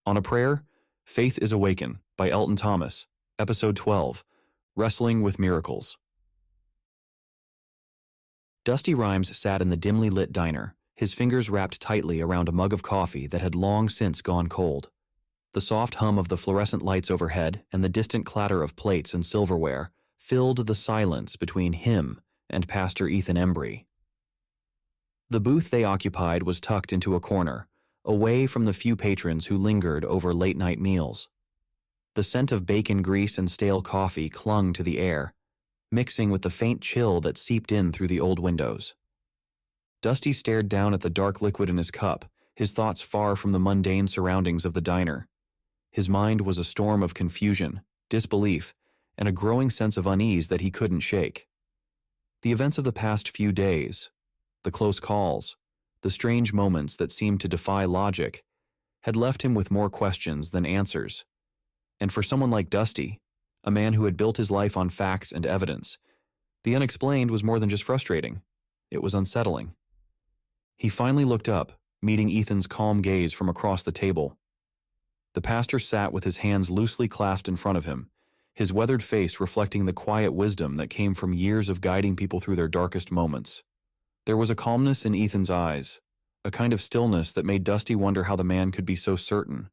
On a Prayer, Faith is Awaken by Elton Thomas, Episode 12, Wrestling with Miracles. Dusty Rhymes sat in the dimly lit diner, his fingers wrapped tightly around a mug of coffee that had long since gone cold. The soft hum of the fluorescent lights overhead and the distant clatter of plates and silverware filled the silence between him and Pastor Ethan Embry. The booth they occupied was tucked into a corner, away from the few patrons who lingered over late-night meals. The scent of bacon grease and stale coffee clung to the air, mixing with the faint chill that seeped in through the old windows. Dusty stared down at the dark liquid in his cup, his thoughts far from the mundane surroundings of the diner. His mind was a storm of confusion, disbelief, and a growing sense of unease that he couldn't shake. The events of the past few days, the close calls, the strange moments that seemed to defy logic, had left him with more questions than answers. And for someone like Dusty, a man who had built his life on facts and evidence, the unexplained was more than just frustrating. It was unsettling. He finally looked up, meeting Ethan's calm gaze from across the table. The pastor sat with his hands loosely clasped in front of him, his weathered face reflecting the quiet wisdom that came from years of guiding people through their darkest moments. There was a calmness in Ethan's eyes, a kind of stillness that made Dusty wonder how the man could be so certain,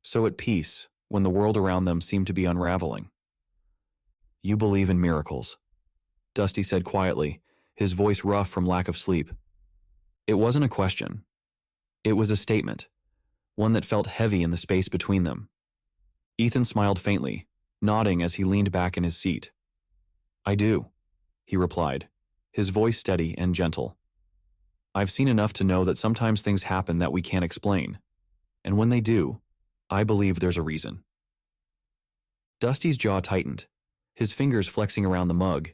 so at peace, when the world around them seemed to be unraveling. "You believe in miracles," Dusty said quietly, his voice rough from lack of sleep. It wasn't a question. It was a statement, one that felt heavy in the space between them. Ethan smiled faintly, nodding as he leaned back in his seat. "I do," he replied, his voice steady and gentle. "I've seen enough to know that sometimes things happen that we can't explain, and when they do, I believe there's a reason." Dusty's jaw tightened, his fingers flexing around the mug.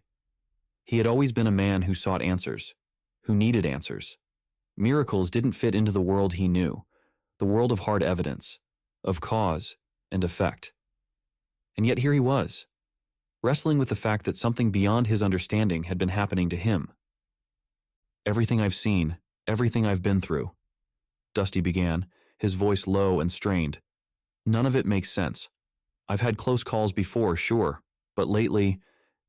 He had always been a man who sought answers, who needed answers. Miracles didn't fit into the world he knew, the world of hard evidence, of cause and effect. And yet here he was, wrestling with the fact that something beyond his understanding had been happening to him. "Everything I've seen, everything I've been through," Dusty began, his voice low and strained. "None of it makes sense. I've had close calls before, sure, but lately,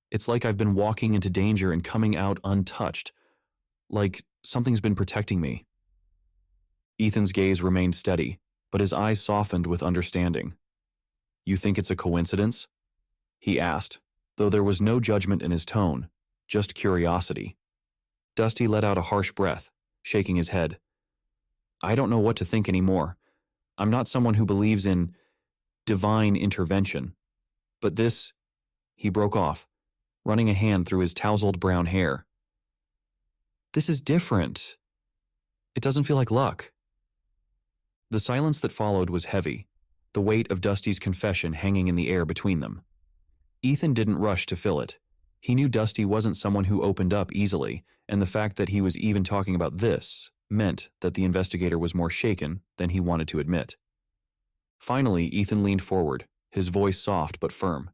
it's like I've been walking into danger and coming out untouched, like something's been protecting me." Ethan's gaze remained steady, but his eyes softened with understanding. "You think it's a coincidence?" he asked, though there was no judgment in his tone, just curiosity. Dusty let out a harsh breath, shaking his head. "I don't know what to think anymore. I'm not someone who believes in divine intervention. But this—" he broke off, running a hand through his tousled brown hair. "This is different. It doesn't feel like luck." The silence that followed was heavy, the weight of Dusty's confession hanging in the air between them. Ethan didn't rush to fill it. He knew Dusty wasn't someone who opened up easily, and the fact that he was even talking about this meant that the investigator was more shaken than he wanted to admit. Finally, Ethan leaned forward, his voice soft but firm.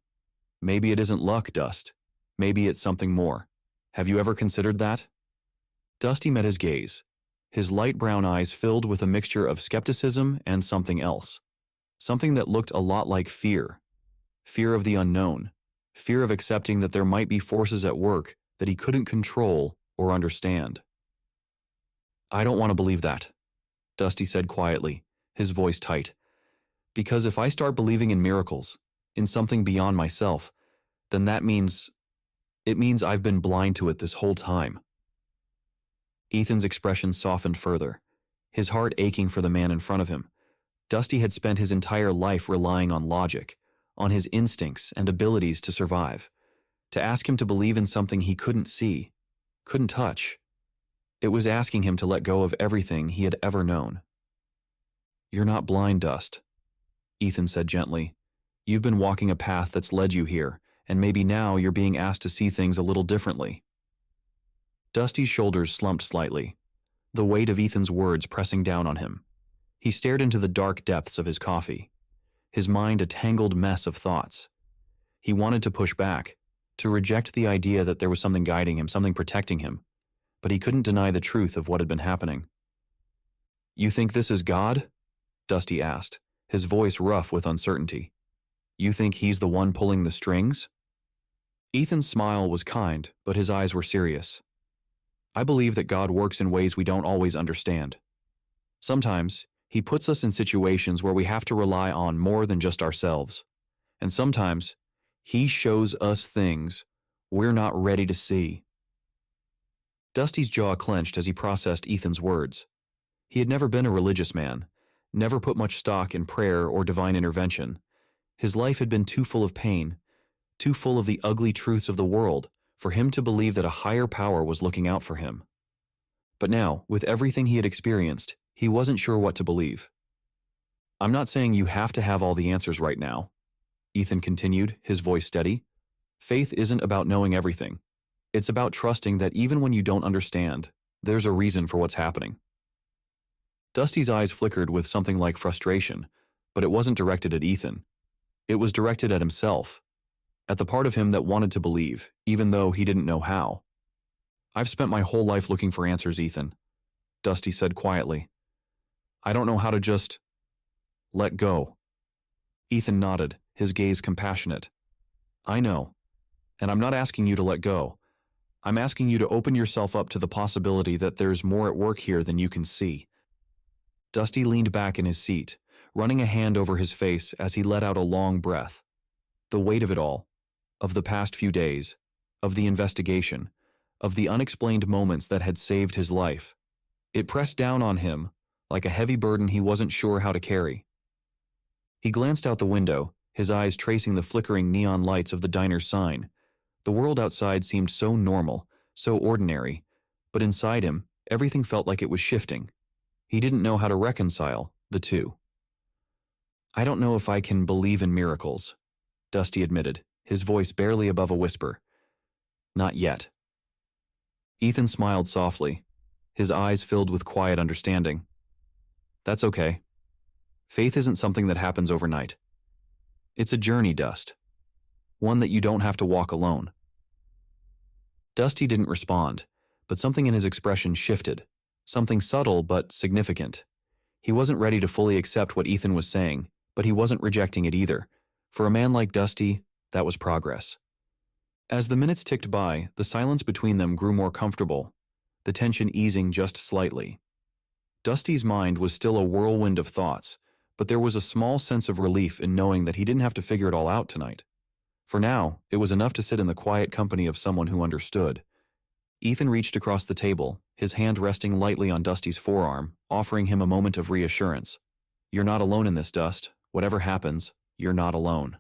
"Maybe it isn't luck, Dust. Maybe it's something more. Have you ever considered that?" Dusty met his gaze, his light brown eyes filled with a mixture of skepticism and something else. Something that looked a lot like fear. Fear of the unknown. Fear of accepting that there might be forces at work that he couldn't control or understand. "I don't want to believe that," Dusty said quietly, his voice tight. "Because if I start believing in miracles, in something beyond myself, then it means I've been blind to it this whole time." Ethan's expression softened further, his heart aching for the man in front of him. Dusty had spent his entire life relying on logic, on his instincts and abilities to survive. To ask him to believe in something he couldn't see, couldn't touch, it was asking him to let go of everything he had ever known. "You're not blind, Dust," Ethan said gently. "You've been walking a path that's led you here, and maybe now you're being asked to see things a little differently." Dusty's shoulders slumped slightly, the weight of Ethan's words pressing down on him. He stared into the dark depths of his coffee, his mind a tangled mess of thoughts. He wanted to push back, to reject the idea that there was something guiding him, something protecting him, but he couldn't deny the truth of what had been happening. "You think this is God?" Dusty asked, his voice rough with uncertainty. You think he's the one pulling the strings? Ethan's smile was kind, but his eyes were serious. I believe that God works in ways we don't always understand. Sometimes, he puts us in situations where we have to rely on more than just ourselves. And sometimes, he shows us things we're not ready to see. Dusty's jaw clenched as he processed Ethan's words. He had never been a religious man, never put much stock in prayer or divine intervention. His life had been too full of pain, too full of the ugly truths of the world, for him to believe that a higher power was looking out for him. But now, with everything he had experienced, he wasn't sure what to believe. I'm not saying you have to have all the answers right now, Ethan continued, his voice steady. Faith isn't about knowing everything. It's about trusting that even when you don't understand, there's a reason for what's happening. Dusty's eyes flickered with something like frustration, but it wasn't directed at Ethan. It was directed at himself, at the part of him that wanted to believe, even though he didn't know how. I've spent my whole life looking for answers, Ethan, Dusty said quietly. I don't know how to just let go. Ethan nodded, his gaze compassionate. I know, and I'm not asking you to let go. I'm asking you to open yourself up to the possibility that there's more at work here than you can see. Dusty leaned back in his seat, running a hand over his face as he let out a long breath. The weight of it all, of the past few days, of the investigation, of the unexplained moments that had saved his life. It pressed down on him like a heavy burden he wasn't sure how to carry. He glanced out the window, his eyes tracing the flickering neon lights of the diner's sign. The world outside seemed so normal, so ordinary, but inside him, everything felt like it was shifting. He didn't know how to reconcile the two. I don't know if I can believe in miracles, Dusty admitted, his voice barely above a whisper. Not yet. Ethan smiled softly, his eyes filled with quiet understanding. That's okay. Faith isn't something that happens overnight. It's a journey, Dust. One that you don't have to walk alone. Dusty didn't respond, but something in his expression shifted, something subtle but significant. He wasn't ready to fully accept what Ethan was saying, but he wasn't rejecting it either. For a man like Dusty, that was progress. As the minutes ticked by, the silence between them grew more comfortable, the tension easing just slightly. Dusty's mind was still a whirlwind of thoughts, but there was a small sense of relief in knowing that he didn't have to figure it all out tonight. For now, it was enough to sit in the quiet company of someone who understood. Ethan reached across the table, his hand resting lightly on Dusty's forearm, offering him a moment of reassurance. You're not alone in this, Dust. Whatever happens, you're not alone.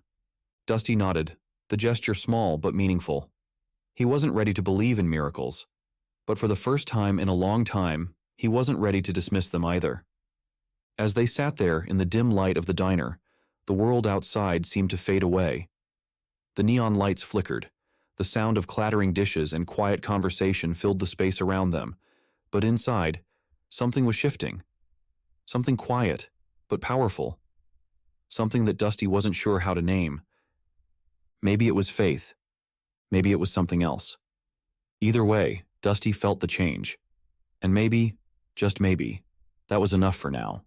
Dusty nodded, the gesture small but meaningful. He wasn't ready to believe in miracles, but for the first time in a long time, he wasn't ready to dismiss them either. As they sat there in the dim light of the diner, the world outside seemed to fade away. The neon lights flickered. The sound of clattering dishes and quiet conversation filled the space around them. But inside, something was shifting. Something quiet, but powerful. Something that Dusty wasn't sure how to name. Maybe it was faith. Maybe it was something else. Either way, Dusty felt the change. And maybe, just maybe, that was enough for now.